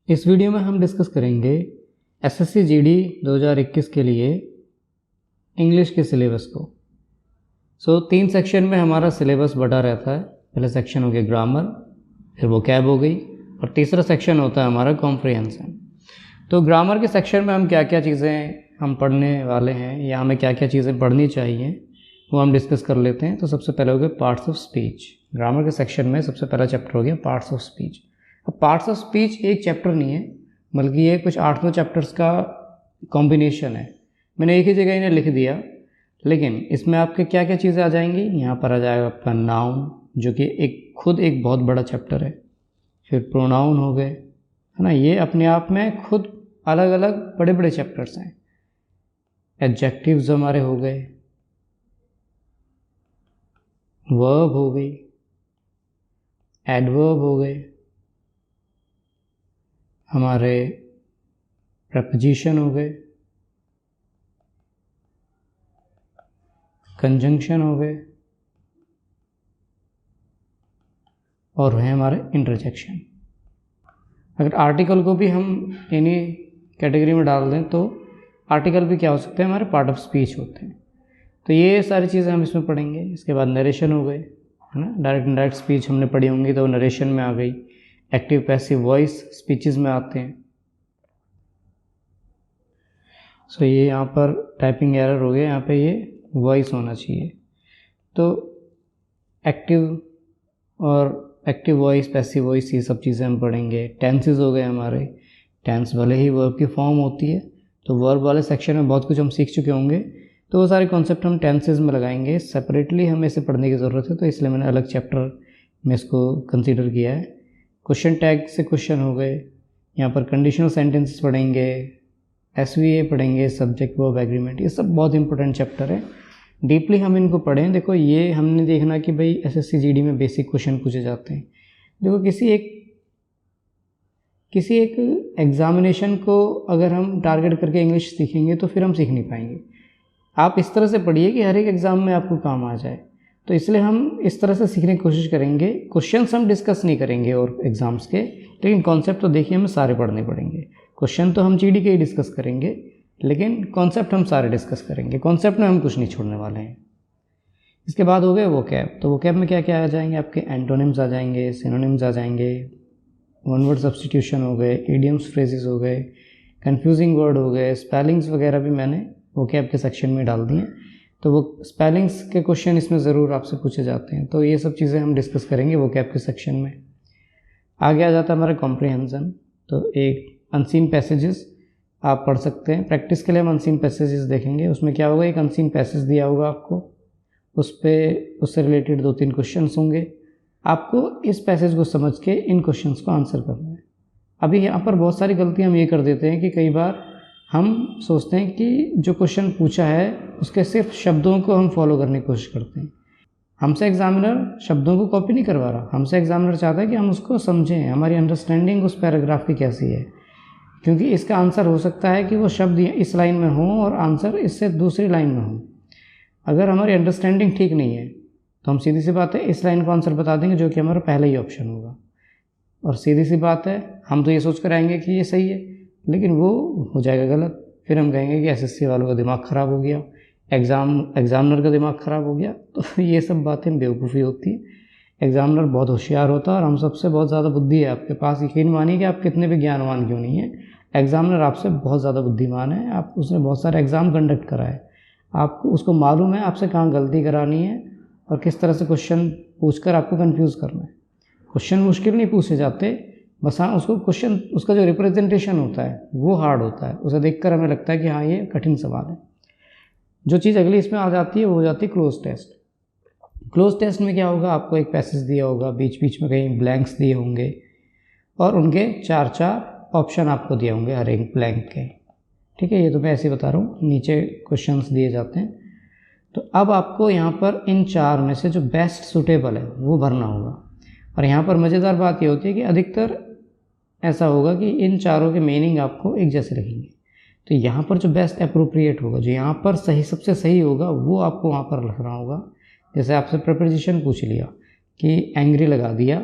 इस वीडियो में हम डिस्कस करेंगे एसएससी जीडी 2021 के लिए इंग्लिश के सिलेबस को। 3 सेक्शन में हमारा सिलेबस बटा रहता है। पहले सेक्शन हो गया ग्रामर, फिर वोकैब हो गई, और तीसरा सेक्शन होता है हमारा कॉम्प्रिहेंशन। तो ग्रामर के सेक्शन में हम क्या क्या चीज़ें हम पढ़ने वाले हैं या हमें क्या क्या चीज़ें पढ़नी चाहिए वो हम डिस्कस कर लेते हैं। तो सबसे पहले हो गया पार्ट्स ऑफ स्पीच। ग्रामर के सेक्शन में सबसे पहला चैप्टर हो गया पार्ट्स ऑफ स्पीच। अब पार्ट्स ऑफ स्पीच एक चैप्टर नहीं है, बल्कि ये कुछ 8-9 चैप्टर्स का कॉम्बिनेशन है। मैंने एक ही जगह इन्हें लिख दिया, लेकिन इसमें आपके क्या क्या चीज़ें आ जाएंगी। यहाँ पर आ जाएगा आपका नाउन, जो कि खुद एक बहुत बड़ा चैप्टर है। फिर प्रोनाउन हो गए, है ना, ये अपने आप में खुद अलग अलग बड़े बड़े चैप्टर्स हैं। एडजेक्टिव्स हमारे हो गए, वर्ब हो गई, एडवर्ब हो गए, हमारे प्रपोजिशन हो गए, कंजंक्शन हो गए, और है हमारे इंटरजेक्शन। अगर आर्टिकल को भी हम इन्हीं कैटेगरी में डाल दें तो आर्टिकल भी क्या हो सकते हैं, हमारे पार्ट ऑफ स्पीच होते हैं। तो ये सारी चीज़ें हम इसमें पढ़ेंगे। इसके बाद नरेशन हो गए, है ना, डायरेक्ट इनडायरेक्ट स्पीच हमने पढ़ी होंगी तो नरेशन में आ गई। एक्टिव पैसिव वॉइस स्पीचेस में आते हैं। सो ये यहाँ पर टाइपिंग एरर हो गया, यहाँ पे ये वॉइस होना चाहिए। तो एक्टिव और एक्टिव वॉइस, पैसिव वॉइस, ये सब चीज़ें हम पढ़ेंगे। टेंसेस हो गए हमारे। टेंस भले ही वर्ब की फॉर्म होती है, तो वर्ब वाले सेक्शन में बहुत कुछ हम सीख चुके होंगे, तो वो सारे कॉन्सेप्ट हम टेंसेस में लगाएंगे। सेपरेटली हमें इसे पढ़ने की ज़रूरत है, तो इसलिए मैंने अलग चैप्टर में इसको कंसीडर किया है। क्वेश्चन टैग से क्वेश्चन हो गए। यहाँ पर कंडीशनल सेंटेंसेस पढ़ेंगे, SVA पढ़ेंगे, सब्जेक्ट वर्ब एग्रीमेंट, ये सब बहुत इंपॉर्टेंट चैप्टर है। डीपली हम इनको पढ़ें। देखो, ये हमने देखना कि भाई SSC GD में बेसिक क्वेश्चन पूछे जाते हैं। देखो, किसी एक एग्जामिनेशन को अगर हम टारगेट करके इंग्लिश सीखेंगे तो फिर हम सीख नहीं पाएंगे। आप इस तरह से पढ़िए कि हर एक एग्ज़ाम में आपको काम आ जाए। तो इसलिए हम इस तरह से सीखने की कोशिश करेंगे। क्वेश्चंस हम डिस्कस नहीं करेंगे और एग्ज़ाम्स के, लेकिन कॉन्सेप्ट तो देखिए हमें सारे पढ़ने पड़ेंगे। क्वेश्चन तो हम GD के ही डिस्कस करेंगे, लेकिन कॉन्सेप्ट हम सारे डिस्कस करेंगे। कॉन्सेप्ट में हम कुछ नहीं छोड़ने वाले हैं। इसके बाद हो गए वोकैब। तो वोकैब में क्या क्या आ जाएंगे, आपके एंटोनिम्स आ जाएंगे, सिनोनिम्स आ जाएंगे, वन वर्ड सब्स्टिट्यूशन हो गए, इडियम्स फ्रेजेस हो गए, कन्फ्यूजिंग वर्ड हो गए, स्पेलिंग्स वगैरह भी मैंने वोकैब के सेक्शन में डाल दिए। तो वो स्पेलिंग्स के क्वेश्चन इसमें ज़रूर आपसे पूछे जाते हैं। तो ये सब चीज़ें हम डिस्कस करेंगे वोकैब के सेक्शन में। आगे आ जाता है हमारा कॉम्प्रिहेंशन। तो एक अनसीन पैसेजेस आप पढ़ सकते हैं। प्रैक्टिस के लिए हम अनसीन पैसेजेस देखेंगे। उसमें क्या होगा, एक अनसीन पैसेज दिया होगा आपको, उससे रिलेटेड 2-3 क्वेश्चंस होंगे। आपको इस पैसेज को समझ के इन क्वेश्चंस को आंसर करना है। अभी यहाँ पर बहुत सारी गलतियाँ हम ये कर देते हैं कि कई बार हम सोचते हैं कि जो क्वेश्चन पूछा है उसके सिर्फ शब्दों को हम फॉलो करने की कोशिश करते हैं। हमसे एग्जामिनर शब्दों को कॉपी नहीं करवा रहा, हमसे एग्जामिनर चाहता है कि हम उसको समझें, हमारी अंडरस्टैंडिंग उस पैराग्राफ की कैसी है। क्योंकि इसका आंसर हो सकता है कि वो शब्द इस लाइन में हो और आंसर इससे दूसरी लाइन में हो। अगर हमारी अंडरस्टैंडिंग ठीक नहीं है तो हम सीधी सी बात है इस लाइन को आंसर बता देंगे, जो कि हमारा पहला ही ऑप्शन होगा। और सीधी सी बात है, हम तो ये सोच कर आएंगे कि ये सही है, लेकिन वो हो जाएगा गलत। फिर हम कहेंगे कि SSC वालों का दिमाग ख़राब हो गया, एग्ज़ामिनर का दिमाग ख़राब हो गया। तो ये सब बातें बेवकूफ़ी होती है। एग्ज़ामिनर बहुत होशियार होता है और हम सबसे बहुत ज़्यादा बुद्धि है आपके पास। यकीन मानिए कि आप कितने भी ज्ञानवान क्यों नहीं है, एग्ज़ामिनर आपसे बहुत ज़्यादा बुद्धिमान है। आप उसने बहुत सारे एग्ज़ाम कंडक्ट करा है, आपको उसको मालूम है आपसे कहाँ गलती करानी है और किस तरह से क्वेश्चन पूछकर आपको कंफ्यूज करना है। क्वेश्चन मुश्किल नहीं पूछे जाते, बस हाँ उसको क्वेश्चन, उसका जो रिप्रेजेंटेशन होता है वो हार्ड होता है। उसे देखकर हमें लगता है कि हाँ ये कठिन सवाल है। जो चीज़ अगली इसमें आ जाती है वो हो जाती है क्लोज टेस्ट। क्लोज टेस्ट में क्या होगा, आपको एक पैसेज दिया होगा, बीच बीच में कहीं ब्लैंक्स दिए होंगे और उनके 4-4 ऑप्शन आपको दिए होंगे हर एक ब्लैंक के। ठीक है, ये तो मैं ऐसे ही बता रहा हूँ, नीचे क्वेश्चंस दिए जाते हैं। तो अब आपको यहाँ पर इन 4 में से जो बेस्ट सूटेबल है वो भरना होगा। और यहाँ पर मज़ेदार बात ये होती है कि अधिकतर ऐसा होगा कि इन चारों के मीनिंग आपको एक जैसे लगेंगे। तो यहाँ पर जो बेस्ट अप्रोप्रिएट होगा, जो यहाँ पर सही सबसे सही होगा, वो आपको वहाँ पर लिखना होगा। जैसे आपसे प्रीपोजिशन पूछ लिया कि एंग्री लगा दिया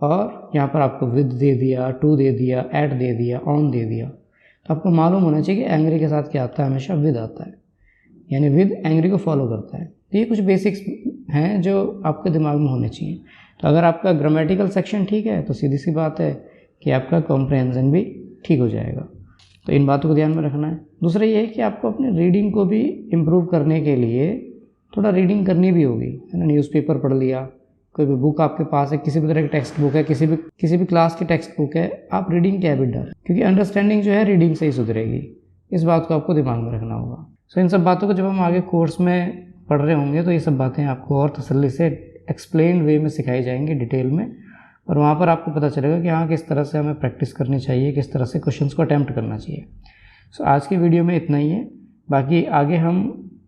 और यहाँ पर आपको विद दे दिया, टू दे दिया, एट दे दिया, ऑन दे दिया। तो आपको मालूम होना चाहिए कि एंग्री के साथ क्या आता है, हमेशा विद आता है, यानी विद एंग्री को फॉलो करता है। तो ये कुछ बेसिक्स हैं जो आपके दिमाग में होने चाहिए। तो अगर आपका ग्रामेटिकल सेक्शन ठीक है तो सीधी सी बात है कि आपका कॉम्प्रहेंशन भी ठीक हो जाएगा। तो इन बातों को ध्यान में रखना है। दूसरा ये है कि आपको अपनी रीडिंग को भी इम्प्रूव करने के लिए थोड़ा रीडिंग करनी भी होगी, है ना। न्यूज़पेपर पढ़ लिया, कोई भी बुक आपके पास है, किसी भी तरह की टेक्स्ट बुक है, किसी भी क्लास की टेक्स्ट बुक है, आप रीडिंग की हैबिट डालें, क्योंकि अंडरस्टैंडिंग जो है रीडिंग से ही सुधरेगी। इस बात को आपको दिमाग में रखना होगा। सो इन सब बातों को जब हम आगे कोर्स में पढ़ रहे होंगे तो ये सब बातें आपको और तसल्ली से एक्सप्लेन वे में सिखाई जाएंगी डिटेल में, और वहाँ पर आपको पता चलेगा कि हाँ किस तरह से हमें प्रैक्टिस करनी चाहिए, किस तरह से क्वेश्चंस को अटैम्प्ट करना चाहिए। सो आज की वीडियो में इतना ही है। बाकी आगे हम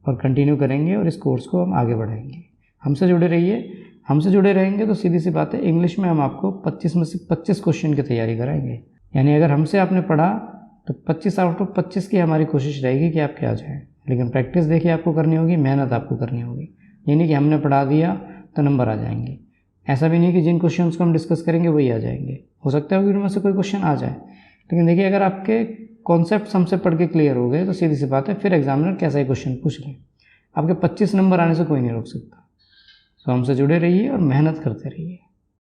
और कंटिन्यू करेंगे और इस कोर्स को हम आगे बढ़ाएंगे। हमसे जुड़े रहिए। हमसे जुड़े रहेंगे तो सीधी सी बात है, इंग्लिश में हम आपको 25 में से 25 क्वेश्चन की तैयारी कराएंगे। यानी अगर हमसे आपने पढ़ा तो 25 आउट ऑफ 25 की हमारी कोशिश रहेगी कि आपके आ जाए। लेकिन प्रैक्टिस देखिए आपको करनी होगी, मेहनत आपको करनी होगी। ये नहीं कि हमने पढ़ा दिया तो नंबर आ जाएंगे। ऐसा भी नहीं कि जिन क्वेश्चंस को हम डिस्कस करेंगे वही आ जाएंगे। हो सकता है उनमें से कोई क्वेश्चन आ जाए, लेकिन देखिए अगर आपके कॉन्सेप्ट हमसे पढ़ के क्लियर हो गए तो सीधी सी बात है, फिर एग्जामिनर कैसा ही क्वेश्चन पूछ ले, आपके 25 नंबर आने से कोई नहीं रोक सकता। तो हमसे जुड़े रहिए और मेहनत करते रहिए।